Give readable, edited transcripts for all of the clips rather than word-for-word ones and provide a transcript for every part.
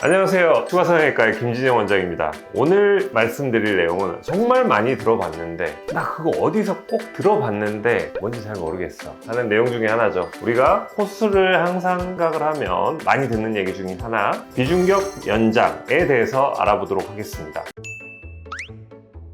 안녕하세요. 추가성형외과의 김진영 원장입니다. 오늘 말씀드릴 내용은 정말 많이 들어봤는데 나 그거 어디서 꼭 들어봤는데 뭔지 잘 모르겠어 하는 내용 중에 하나죠. 우리가 코 수술을 항상 생각을 하면 많이 듣는 얘기 중에 하나, 비중격 연장에 대해서 알아보도록 하겠습니다.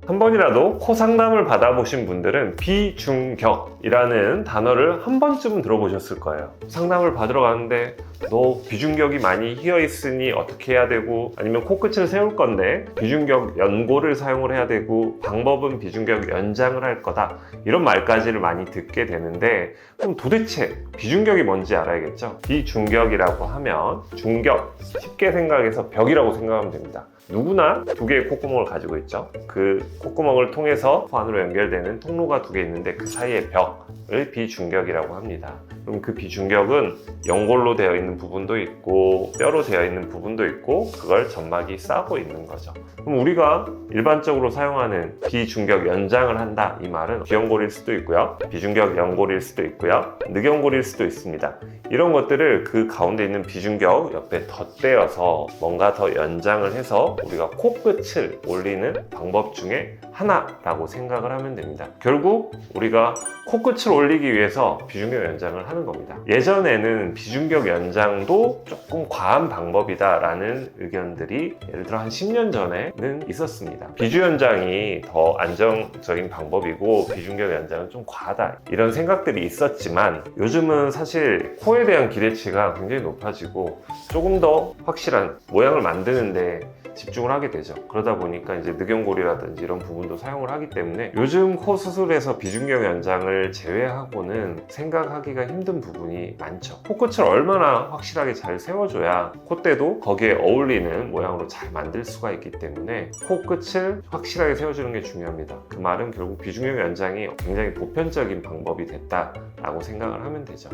한 번이라도 코 상담을 받아보신 분들은 비중격이라는 단어를 한 번쯤은 들어보셨을 거예요. 상담을 받으러 가는데 너 비중격이 많이 휘어 있으니 어떻게 해야 되고, 아니면 코끝을 세울 건데 비중격 연고를 사용을 해야 되고 방법은 비중격 연장을 할 거다, 이런 말까지를 많이 듣게 되는데, 그럼 도대체 비중격이 뭔지 알아야겠죠. 비중격이라고 하면 중격, 쉽게 생각해서 벽이라고 생각하면 됩니다. 누구나 두 개의 콧구멍을 가지고 있죠. 그 콧구멍을 통해서 코 안으로 연결되는 통로가 두 개 있는데 그 사이의 벽을 비중격이라고 합니다. 그럼 그 비중격은 연골로 되어 있는 부분도 있고 뼈로 되어 있는 부분도 있고 그걸 점막이 싸고 있는 거죠. 그럼 우리가 일반적으로 사용하는 비중격 연장을 한다, 이 말은 비연골일 수도 있고요, 비중격 연골일 수도 있고요, 늑연골일 수도 있습니다. 이런 것들을 그 가운데 있는 비중격 옆에 덧대어서 뭔가 더 연장을 해서 우리가 코끝을 올리는 방법 중에 하나라고 생각을 하면 됩니다. 결국 우리가 코끝을 올리기 위해서 비중격 연장을 하는 겁니다. 예전에는 비중격 연장도 조금 과한 방법이다 라는 의견들이 예를 들어 한 10년 전에는 있었습니다. 비주 연장이 더 안정적인 방법이고 비중격 연장은 좀 과하다, 이런 생각들이 있었지만 요즘은 사실 코에 대한 기대치가 굉장히 높아지고 조금 더 확실한 모양을 만드는데 집중을 하게 되죠. 그러다 보니까 이제 늑연골이라든지 이런 부분도 사용을 하기 때문에 요즘 코 수술에서 비중격 연장을 제외하고는 생각하기가 힘든 부분이 많죠. 코끝을 얼마나 확실하게 잘 세워줘야 콧대도 거기에 어울리는 모양으로 잘 만들 수가 있기 때문에 코끝을 확실하게 세워주는 게 중요합니다. 그 말은 결국 비중격 연장이 굉장히 보편적인 방법이 됐다라고 생각을 하면 되죠.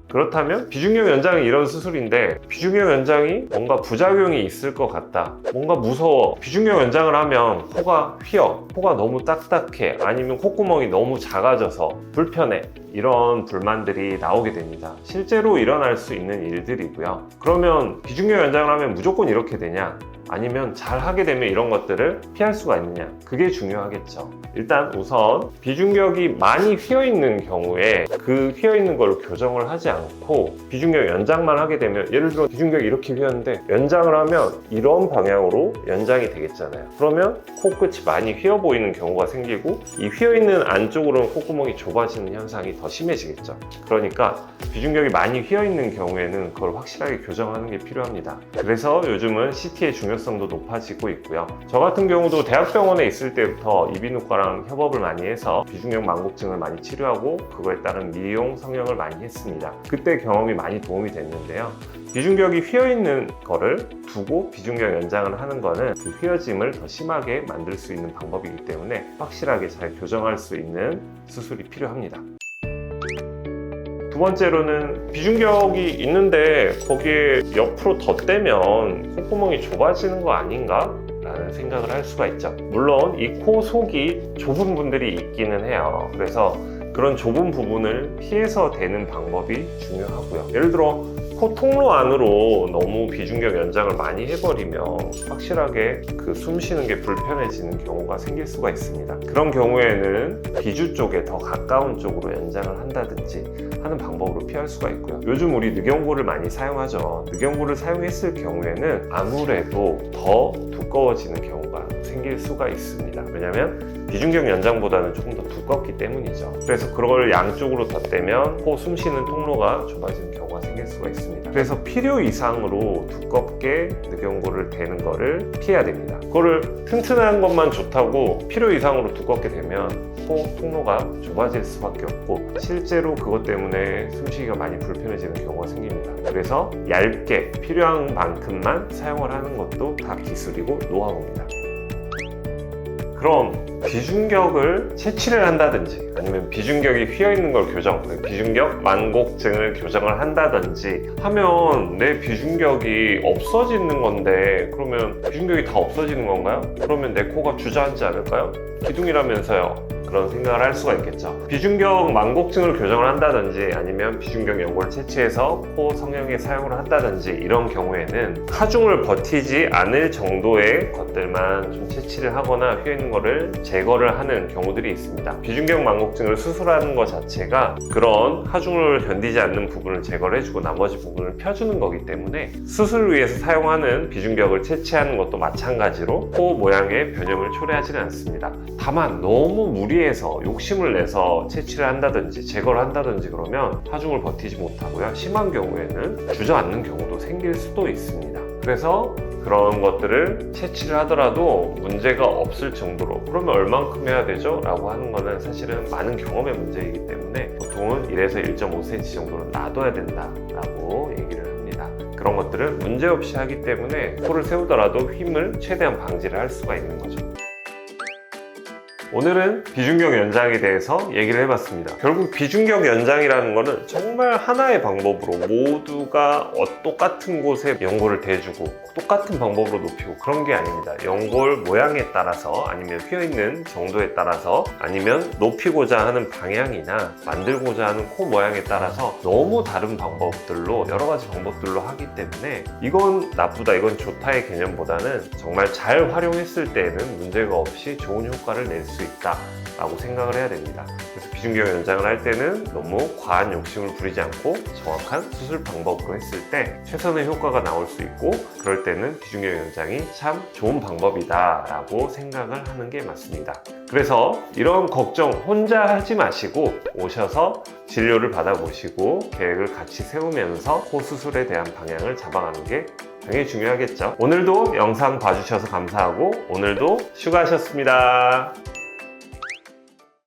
그렇다면 비중격 연장이 이런 수술인데 비중격 연장이 뭔가 부작용이 있을 것 같다, 뭔가 무서워, 비중격 연장을 하면 코가 휘어, 코가 너무 딱딱해, 아니면 콧구멍이 너무 작아져서 불편해, 이런 불만들이 나오게 됩니다. 실제로 일어날 수 있는 일들이고요. 그러면 비중격 연장을 하면 무조건 이렇게 되냐, 아니면 잘 하게 되면 이런 것들을 피할 수가 있느냐, 그게 중요하겠죠. 일단 우선 비중격이 많이 휘어있는 경우에 그 휘어있는 걸 교정을 하지 않고 비중격 연장만 하게 되면, 예를 들어 비중격이 이렇게 휘었는데 연장을 하면 이런 방향으로 연장이 되겠잖아요. 그러면 코끝이 많이 휘어 보이는 경우가 생기고 이 휘어있는 안쪽으로는 콧구멍이 좁아지는 현상이 더 심해지겠죠. 그러니까 비중격이 많이 휘어있는 경우에는 그걸 확실하게 교정하는 게 필요합니다. 그래서 요즘은 CT의 중요성도 높아지고 있고요. 저 같은 경우도 대학병원에 있을 때부터 이비인후과랑 협업을 많이 해서 비중격 만곡증을 많이 치료하고 그거에 따른 미용 성형을 많이 했습니다. 그때 경험이 많이 도움이 됐는데요. 비중격이 휘어있는 거를 두고 비중격 연장을 하는 거는 그 휘어짐을 더 심하게 만들 수 있는 방법이기 때문에 확실하게 잘 교정할 수 있는 수술이 필요합니다. 두 번째로는 비중격이 있는데 거기에 옆으로 덧대면 콧구멍이 좁아지는 거 아닌가? 라는 생각을 할 수가 있죠. 물론 이 코 속이 좁은 분들이 있기는 해요. 그래서 그런 좁은 부분을 피해서 대는 방법이 중요하고요. 예를 들어 코 통로 안으로 너무 비중격 연장을 많이 해버리면 확실하게 그 숨 쉬는 게 불편해지는 경우가 생길 수가 있습니다. 그런 경우에는 비주 쪽에 더 가까운 쪽으로 연장을 한다든지 하는 방법으로 피할 수가 있고요. 요즘 우리 늑연골을 많이 사용하죠. 늑연골을 사용했을 경우에는 아무래도 더 두꺼워지는 경우가 생길 수가 있습니다. 왜냐하면 비중격 연장보다는 조금 더 두껍기 때문이죠. 그래서 그걸 양쪽으로 덧대면 코 숨 쉬는 통로가 좁아지는 경우가 생길 수가 있습니다. 그래서 필요 이상으로 두껍게 늑연골을 대는 거를 피해야 됩니다. 그거를 튼튼한 것만 좋다고 필요 이상으로 두껍게 되면 코 통로가 좁아질 수밖에 없고 실제로 그것 때문에 숨쉬기가 많이 불편해지는 경우가 생깁니다. 그래서 얇게 필요한 만큼만 사용을 하는 것도 다 기술이고 노하우입니다. 그럼 비중격을 채취를 한다든지 아니면 비중격이 휘어있는 걸 교정, 비중격 만곡증을 교정을 한다든지 하면 내 비중격이 없어지는 건데, 그러면 비중격이 다 없어지는 건가요? 그러면 내 코가 주저앉지 않을까요? 기둥이라면서요. 그런 생각을 할 수가 있겠죠. 비중격 망곡증을 교정을 한다든지 아니면 비중격 연골을 채취해서 코 성형에 사용을 한다든지 이런 경우에는 하중을 버티지 않을 정도의 것들만 좀 채취를 하거나 휘어 있는 거를 제거를 하는 경우들이 있습니다. 비중격 망곡증을 수술하는 것 자체가 그런 하중을 견디지 않는 부분을 제거를 해주고 나머지 부분을 펴주는 거기 때문에 수술을 위해서 사용하는 비중격을 채취하는 것도 마찬가지로 코 모양의 변형을 초래하지는 않습니다. 다만 너무 무리해서 욕심을 내서 채취를 한다든지 제거를 한다든지 그러면 하중을 버티지 못하고요. 심한 경우에는 주저앉는 경우도 생길 수도 있습니다. 그래서 그런 것들을 채취를 하더라도 문제가 없을 정도로 그러면 얼만큼 해야 되죠? 라고 하는 거는 사실은 많은 경험의 문제이기 때문에 보통은 1에서 1.5cm 정도는 놔둬야 된다 라고 얘기를 합니다. 그런 것들은 문제없이 하기 때문에 코를 세우더라도 힘을 최대한 방지를 할 수가 있는 거죠. 오늘은 비중격 연장에 대해서 얘기를 해봤습니다. 결국 비중격 연장이라는 거는 정말 하나의 방법으로 모두가 똑같은 곳에 연골을 대주고 똑같은 방법으로 높이고 그런 게 아닙니다. 연골 모양에 따라서 아니면 휘어있는 정도에 따라서 아니면 높이고자 하는 방향이나 만들고자 하는 코 모양에 따라서 너무 다른 방법들로 여러 가지 방법들로 하기 때문에 이건 나쁘다 이건 좋다의 개념보다는 정말 잘 활용했을 때에는 문제가 없이 좋은 효과를 낼 수 있다 라고 생각을 해야 됩니다. 그래서 비중격 연장을 할 때는 너무 과한 욕심을 부리지 않고 정확한 수술 방법으로 했을 때 최선의 효과가 나올 수 있고 그럴 때는 비중격 연장이 참 좋은 방법이다 라고 생각을 하는 게 맞습니다. 그래서 이런 걱정 혼자 하지 마시고 오셔서 진료를 받아보시고 계획을 같이 세우면서 코 수술에 대한 방향을 잡아가는 게 당연히 중요하겠죠. 오늘도 영상 봐주셔서 감사하고 오늘도 수고하셨습니다.